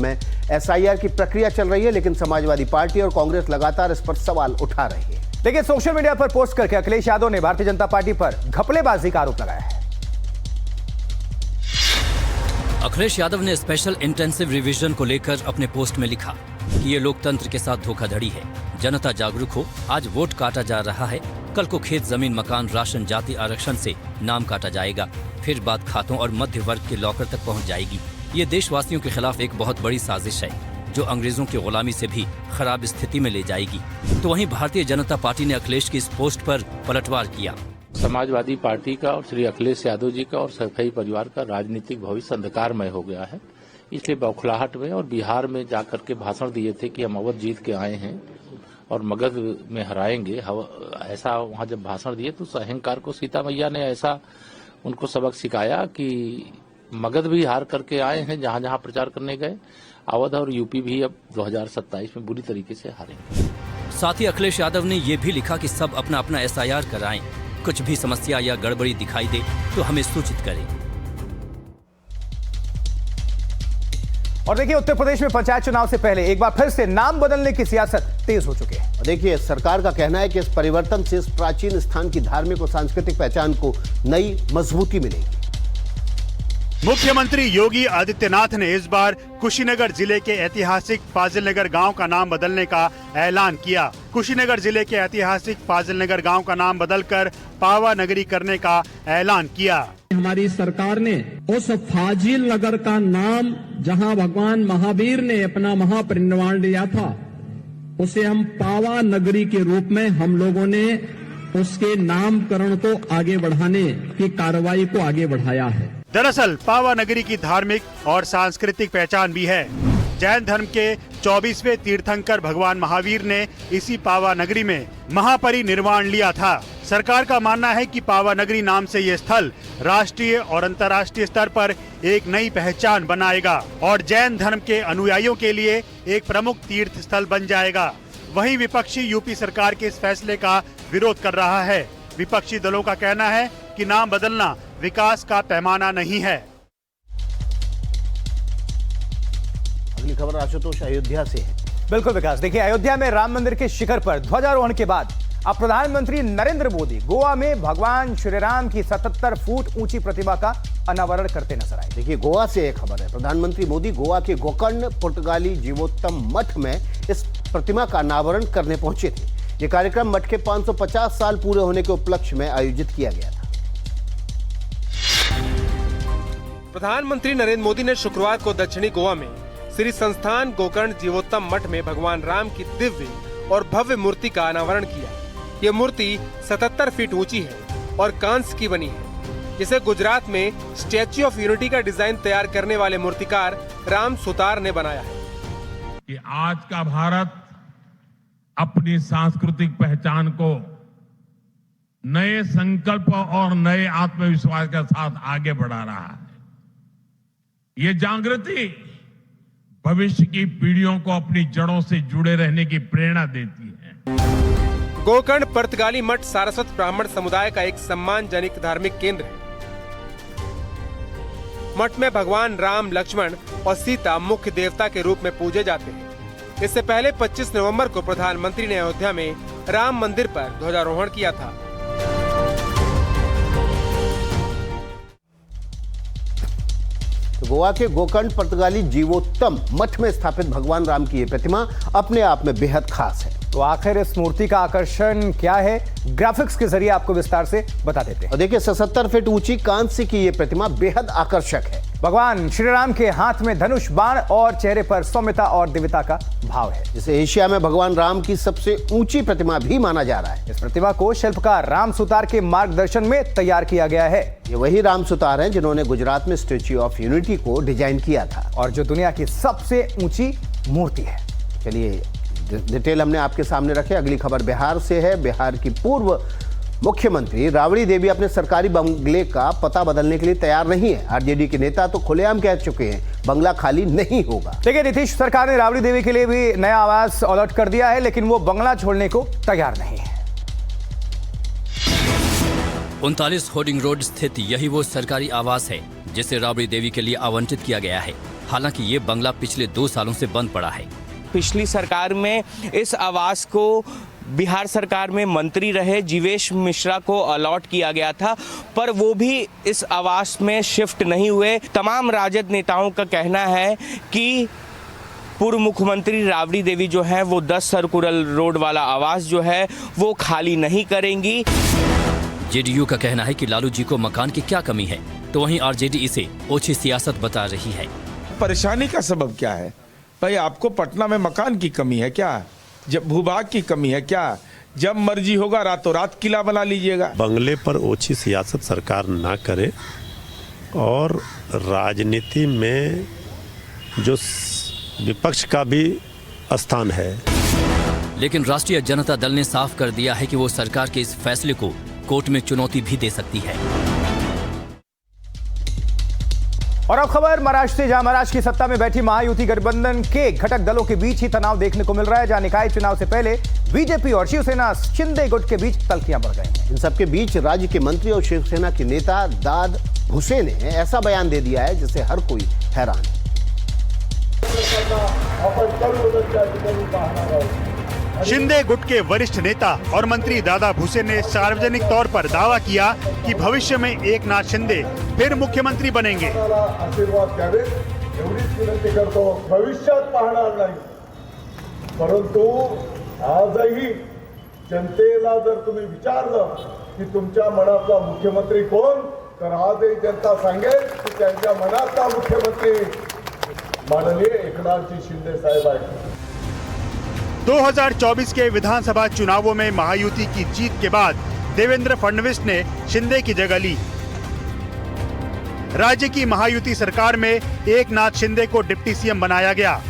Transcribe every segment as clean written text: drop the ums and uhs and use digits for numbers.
में एसआईआर की प्रक्रिया चल रही है, लेकिन समाजवादी पार्टी और कांग्रेस लगातार इस पर सवाल उठा रही है। लेकिन सोशल मीडिया पर पोस्ट करके अखिलेश यादव ने भारतीय जनता पार्टी पर घपलेबाजी का आरोप लगाया है। अखिलेश यादव ने स्पेशल इंटेंसिव रिवीजन को लेकर अपने पोस्ट में लिखा कि ये लोकतंत्र के साथ धोखाधड़ी है। जनता जागरूक हो, आज वोट काटा जा रहा है, कल को खेत, जमीन, मकान, राशन, जाति आरक्षण से नाम काटा जाएगा, फिर बात खातों और मध्य वर्ग के लॉकर तक पहुंच जाएगी। ये देशवासियों के खिलाफ एक बहुत बड़ी साजिश है जो अंग्रेजों की गुलामी से भी खराब स्थिति में ले जाएगी। तो वहीं भारतीय जनता पार्टी ने अखिलेश की इस पोस्ट पर पलटवार किया। समाजवादी पार्टी का और श्री अखिलेश यादव जी का और सरकारी परिवार का राजनीतिक भविष्य अंधकारमय हो गया है। इसलिए बौखलाहट में और बिहार में जाकर के भाषण दिए थे कि हम अवध जीत के आए हैं और मगध में हराएंगे। ऐसा वहां जब भाषण दिए तो उस अहंकार को सीता मैया ने ऐसा उनको सबक सिखाया कि मगध भी हार करके आए हैं जहां जहां प्रचार करने गए। अवध और यूपी भी अब 2027 में बुरी तरीके से हारेंगे। साथ ही अखिलेश यादव ने ये भी लिखा कि सब अपना अपना एसआईआर कराएं, कुछ भी समस्या या गड़बड़ी दिखाई दे तो हमें सूचित करें। और देखिए, उत्तर प्रदेश में पंचायत चुनाव से पहले एक बार फिर से नाम बदलने की सियासत तेज हो चुकी है। देखिए, सरकार का कहना है कि इस परिवर्तन से इस प्राचीन स्थान की धार्मिक और सांस्कृतिक पहचान को नई मजबूती मिलेगी। मुख्यमंत्री योगी आदित्यनाथ ने इस बार कुशीनगर जिले के ऐतिहासिक फाजिलनगर गांव का नाम बदलने का ऐलान किया। कुशीनगर जिले के ऐतिहासिक फाजिलनगर गांव का नाम बदलकर पावा नगरी करने का ऐलान किया। हमारी सरकार ने उस फाजिल नगर का नाम जहां भगवान महावीर ने अपना महापरिनिर्वाण लिया था, उसे हम पावा नगरी के रूप में हम लोगों ने उसके नामकरण को आगे बढ़ाने की कार्रवाई को आगे बढ़ाया है। दरअसल पावा नगरी की धार्मिक और सांस्कृतिक पहचान भी है। जैन धर्म के 24वें तीर्थंकर भगवान महावीर ने इसी पावा नगरी में महापरिनिर्वाण लिया था। सरकार का मानना है कि पावा नगरी नाम से ये स्थल राष्ट्रीय और अंतर्राष्ट्रीय स्तर पर एक नई पहचान बनाएगा और जैन धर्म के अनुयायियों के लिए एक प्रमुख तीर्थ स्थल बन जाएगा। वहीं विपक्षी यूपी सरकार के इस फैसले का विरोध कर रहा है। विपक्षी दलों का कहना है कि नाम बदलना विकास का पैमाना नहीं है। अगली खबर आशुतोष अयोध्या से है। बिल्कुल विकास, देखिए, अयोध्या में राम मंदिर के शिखर पर ध्वजारोहण के बाद अब प्रधानमंत्री नरेंद्र मोदी गोवा में भगवान श्री राम की 77 फुट ऊंची प्रतिमा का अनावरण करते नजर आए। देखिए, गोवा से एक खबर है। प्रधानमंत्री मोदी गोवा के गोकर्ण पुर्तगाली जीवोत्तम मठ में इस प्रतिमा का अनावरण करने पहुंचे थे। ये कार्यक्रम मठ के 550 साल पूरे होने के उपलक्ष्य में आयोजित किया गया था। प्रधानमंत्री नरेंद्र मोदी ने शुक्रवार को दक्षिणी गोवा में श्री संस्थान गोकर्ण जीवोत्तम मठ में भगवान राम की दिव्य और भव्य मूर्ति का अनावरण किया। ये मूर्ति 77 फीट ऊंची है और कांस्य की बनी है, जिसे गुजरात में स्टैच्यू ऑफ यूनिटी का डिजाइन तैयार करने वाले मूर्तिकार राम सुतार ने बनाया है। कि आज का भारत अपनी सांस्कृतिक पहचान को नए संकल्प और नए आत्मविश्वास के साथ आगे बढ़ा रहा है। ये जागृति भविष्य की पीढ़ियों को अपनी जड़ों से जुड़े रहने की प्रेरणा देती है। गोकर्ण पुर्तगाली मठ सारस्वत ब्राह्मण समुदाय का एक सम्मानजनक धार्मिक केंद्र है। मठ में भगवान राम, लक्ष्मण और सीता मुख्य देवता के रूप में पूजे जाते हैं। इससे पहले 25 नवंबर को प्रधानमंत्री ने अयोध्या में राम मंदिर पर ध्वजारोहण किया था। तो गोवा के गोकर्ण पुर्तगाली जीवोत्तम मठ में स्थापित भगवान राम की ये प्रतिमा अपने आप में बेहद खास है। तो आखिर इस मूर्ति का आकर्षण क्या है, ग्राफिक्स के जरिए आपको विस्तार से बता देते हैं। और देखिए, 77 फीट ऊंची कांस्य की ये प्रतिमा बेहद आकर्षक है। भगवान श्री राम के हाथ में धनुष बाण और चेहरे पर सौम्यता और दिव्यता का भाव है, जिसे एशिया में भगवान राम की सबसे ऊंची प्रतिमा भी माना जा रहा है। इस प्रतिमा को शिल्पकार राम सुतार के मार्गदर्शन में तैयार किया गया है। ये वही राम सुतार हैं जिन्होंने गुजरात में स्टैच्यू ऑफ यूनिटी को डिजाइन किया था और जो दुनिया की सबसे ऊंची मूर्ति है। चलिए, डिटेल हमने आपके सामने रखे। अगली खबर बिहार से है। बिहार की पूर्व मुख्यमंत्री राबड़ी देवी अपने सरकारी बंगले का पता बदलने के लिए तैयार नहीं है। आरजेडी के नेता तो खुलेआम कह चुके हैं बंगला खाली नहीं होगा। देखिए, नीतीश सरकार ने राबड़ी देवी के लिए भी नया आवास अलॉट कर दिया है, लेकिन वो बंगला छोड़ने को तैयार नहीं है। 39 होर्डिंग रोड स्थित यही वो सरकारी आवास है जिसे राबड़ी देवी के लिए आवंटित किया गया है। हालांकि ये बंगला पिछले 2 सालों से बंद पड़ा है। पिछली सरकार में इस आवास को बिहार सरकार में मंत्री रहे जीवेश मिश्रा को अलॉट किया गया था, पर वो भी इस आवास में शिफ्ट नहीं हुए। तमाम राजद नेताओं का कहना है कि पूर्व मुख्यमंत्री राबड़ी देवी जो है वो 10 सर्कुलर रोड वाला आवास जो है वो खाली नहीं करेंगी। जेडीयू का कहना है कि लालू जी को मकान की क्या कमी है, तो वहीं आरजेडी इसे ओछी सियासत बता रही है। परेशानी का सबब क्या है? भाई आपको पटना में मकान की कमी है क्या? जब भूभाग की कमी है क्या? जब मर्जी होगा रातों रात किला बना लीजिएगा। बंगले पर ओछी सियासत सरकार ना करे और राजनीति में जो विपक्ष का भी स्थान है। लेकिन राष्ट्रीय जनता दल ने साफ कर दिया है कि वो सरकार के इस फैसले को कोर्ट में चुनौती भी दे सकती है। और अब खबर महाराष्ट्र से, जहां महाराष्ट्र की सत्ता में बैठी महायुति गठबंधन के घटक दलों के बीच ही तनाव देखने को मिल रहा है, जहां निकाय चुनाव से पहले बीजेपी और शिवसेना शिंदे गुट के बीच तल्खियां बढ़ गई हैं। इन सबके बीच राज्य के मंत्री और शिवसेना के नेता दाद भुसे ने ऐसा बयान दे दिया है जिससे हर कोई हैरान है। शिंदे गुट के वरिष्ठ नेता और मंत्री दादा भुसे ने सार्वजनिक तौर पर दावा किया कि भविष्य में एकनाथ शिंदे फिर मुख्यमंत्री बनेंगे। आशीर्वाद द्यावे एवढीच विनंती करतो। भविष्यात पाहणार नाही, परंतु आजही जनतेला जर तुम्ही विचारलं की तुमच्या मनातला मुख्यमंत्री कोण, तर आजही जनता सांगेल की त्यांच्या मनातला मुख्यमंत्री माननीय एकनाथजी शिंदे साहेब आहेत। 2024 के विधानसभा चुनावों में महायुति की जीत के बाद देवेंद्र फडणवीस ने शिंदे की जगह ली। राज्य की महायुति सरकार में एकनाथ शिंदे को डिप्टी सीएम बनाया गया।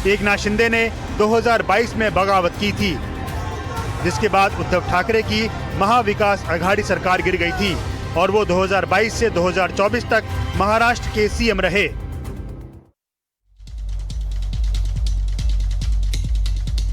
एकनाथ शिंदे ने 2022 में बगावत की थी, जिसके बाद उद्धव ठाकरे की महाविकास आघाड़ी सरकार गिर गई थी और वो 2022 से 2024 तक महाराष्ट्र के सीएम रहे।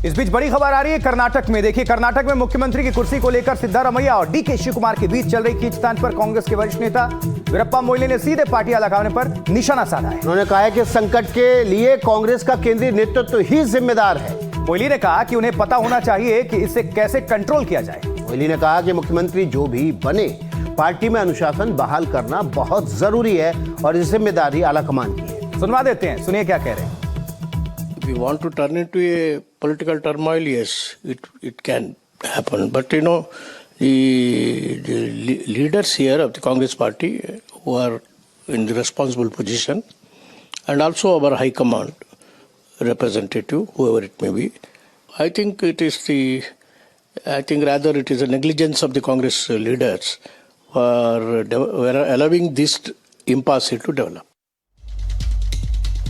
इस बीच बड़ी खबर आ रही है कर्नाटक में। देखिए, कर्नाटक में मुख्यमंत्री की कुर्सी को लेकर सिद्धारमैया और डीके शिवकुमार के बीच चल रही खींचतान पर कांग्रेस के वरिष्ठ नेता वीरप्पा मोइली ने सीधे पार्टियां लगाने पर निशाना साधा है। उन्होंने कहा है कि संकट के लिए कांग्रेस का केंद्रीय नेतृत्व ही जिम्मेदार है। मोइली ने कहा कि उन्हें पता होना चाहिए कि इसे कैसे कंट्रोल किया जाए। मोइली ने कहा कि मुख्यमंत्री जो भी बने, पार्टी में अनुशासन बहाल करना बहुत जरूरी है और इस जिम्मेदारी आलाकमान की है। सुनवा देते हैं, सुनिए क्या कह रहे हैं। We want to turn into a political turmoil, yes, it can happen. But you know, the leaders here of the Congress party who are in the responsible position, and also our high command representative, whoever it may be, I think rather it is a negligence of the Congress leaders who are allowing this impasse to develop.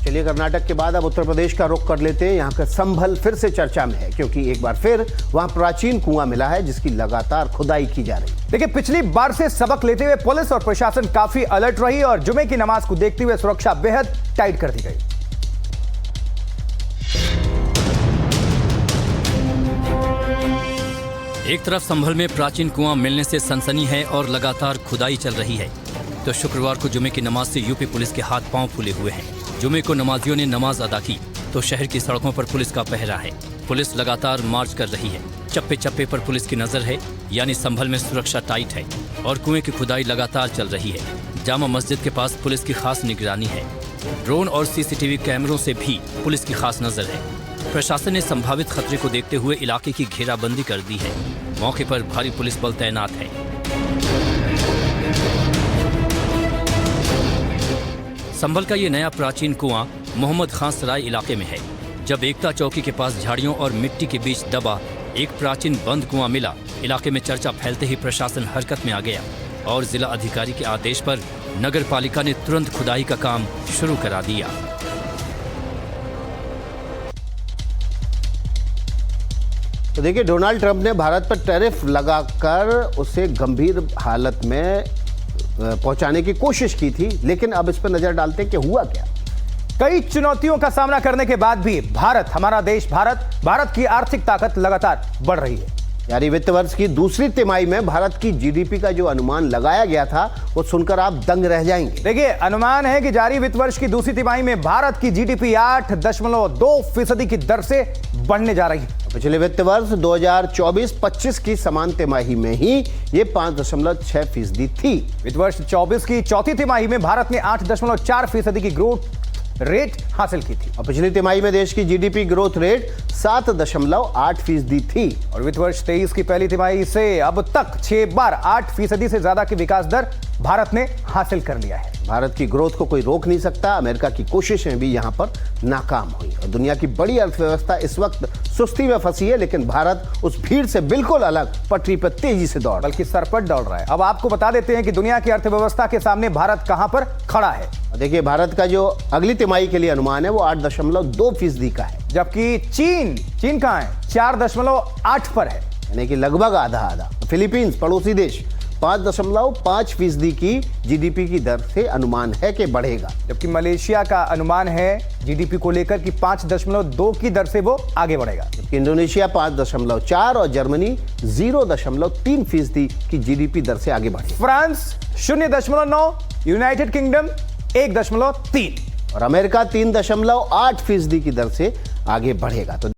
चलिए, कर्नाटक के बाद अब उत्तर प्रदेश का रुख कर लेते हैं। यहाँ का संभल फिर से चर्चा में है, क्योंकि एक बार फिर वहाँ प्राचीन कुआं मिला है जिसकी लगातार खुदाई की जा रही है। देखिए, पिछली बार से सबक लेते हुए पुलिस और प्रशासन काफी अलर्ट रही और जुमे की नमाज को देखते हुए सुरक्षा बेहद टाइट कर दी गई। एक तरफ संभल में प्राचीन कुआं मिलने से सनसनी है और लगातार खुदाई चल रही है, तो शुक्रवार को जुमे की नमाज से यूपी पुलिस के हाथ पांव फूले हुए हैं। जुमे को नमाजियों ने नमाज अदा की तो शहर की सड़कों पर पुलिस का पहरा है। पुलिस लगातार मार्च कर रही है, चप्पे चप्पे पर पुलिस की नजर है, यानी संभल में सुरक्षा टाइट है और कुएं की खुदाई लगातार चल रही है। जामा मस्जिद के पास पुलिस की खास निगरानी है। ड्रोन और सीसीटीवी कैमरों से भी पुलिस की खास नजर है। प्रशासन ने संभावित खतरे को देखते हुए इलाके की घेराबंदी कर दी है। मौके पर भारी पुलिस बल तैनात है। संभल का ये नया प्राचीन कुआं मोहम्मद खान सराय इलाके में है। जब एकता चौकी के पास झाड़ियों और मिट्टी के बीच दबा एक प्राचीन बंद कुआं मिला, इलाके में चर्चा फैलते ही प्रशासन हरकत में आ गया और जिला अधिकारी के आदेश पर नगर पालिका ने तुरंत खुदाई का काम शुरू करा दिया। तो देखिए, डोनाल्ड ट्रंप ने भारत पर टैरिफ लगाकर उसे गंभीर हालत में पहुंचाने की कोशिश की थी, लेकिन अब इस पर नजर डालते हैं कि हुआ क्या। कई चुनौतियों का सामना करने के बाद भी भारत, हमारा देश भारत की आर्थिक ताकत लगातार बढ़ रही है। जारी वित्त वर्ष की दूसरी तिमाही में भारत की जीडीपी का जो अनुमान लगाया गया था वो सुनकर आप दंग रह जाएंगे। देखिए, अनुमान है कि जारी वित्त वर्ष की दूसरी तिमाही में भारत की जीडीपी 8.2% की दर से बढ़ने जा रही है। पिछले वित्त वर्ष 2024-25 की समान तिमाही में ही ये 5.6% थी। वित्त वर्ष 24 की चौथी तिमाही में भारत ने 8.4% की ग्रोथ रेट हासिल की थी। और पिछली तिमाही में देश की जीडीपी ग्रोथ रेट 7.8% थी। और वित्त वर्ष 23 की पहली तिमाही से अब तक 6 बार 8% से ज्यादा की विकास दर भारत ने हासिल कर लिया है। भारत की ग्रोथ को कोई रोक नहीं सकता। अमेरिका की कोशिशें भी यहां पर नाकाम हुई और दुनिया की बड़ी अर्थव्यवस्था इस वक्त सुस्ती में फंसी है, लेकिन भारत उस भीड़ से बिल्कुल अलग पटरी पर तेजी से दौड़, बल्कि सरपट दौड़ रहा है। अब आपको बता देते हैं कि दुनिया की अर्थव्यवस्था के सामने भारत कहां पर खड़ा है। देखिए, भारत का जो अगली तिमाही के लिए अनुमान है वो 8.2% का है, जबकि चीन कहां है? 4.8 पर है, यानी कि लगभग आधा आधा। फिलीपींस पड़ोसी देश 5.5% की जीडीपी की दर से अनुमान है कि बढ़ेगा, जबकि मलेशिया का अनुमान है जीडीपी को लेकर कि 5.2 की दर से वो आगे बढ़ेगा। जबकि इंडोनेशिया 5.4 और जर्मनी 0.3% की जीडीपी दर से आगे बढ़ेगा। फ्रांस 0.9, यूनाइटेड किंगडम 1.3 और अमेरिका 3.8% की दर से आगे बढ़ेगा। तो